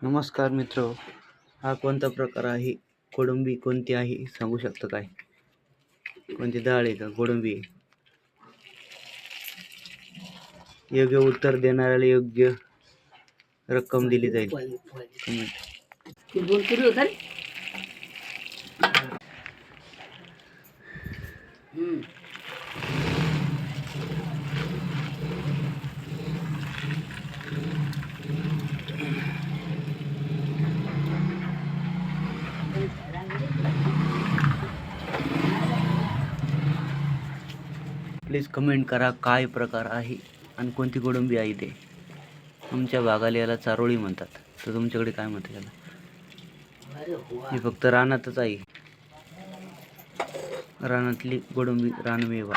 नमस्कार मित्र, हा कोणता प्रकार आहे? कोळंबी कोणती आहे सांगू शकता काय? कोणती डाळ आहे का कोळंबी? योग्य उत्तर देणाऱ्याला योग्य रक्कम दिली जाईल. प्लीज कमेंट करा काय प्रकार आहे आणि कोणती कोळंबी आहे ते. आमच्या भागाला याला चारोळी म्हणतात, तर तुमच्याकडे काय म्हणतात याला? ही फक्त रानातच आहे, रानातली कोळंबी, रानमेवा.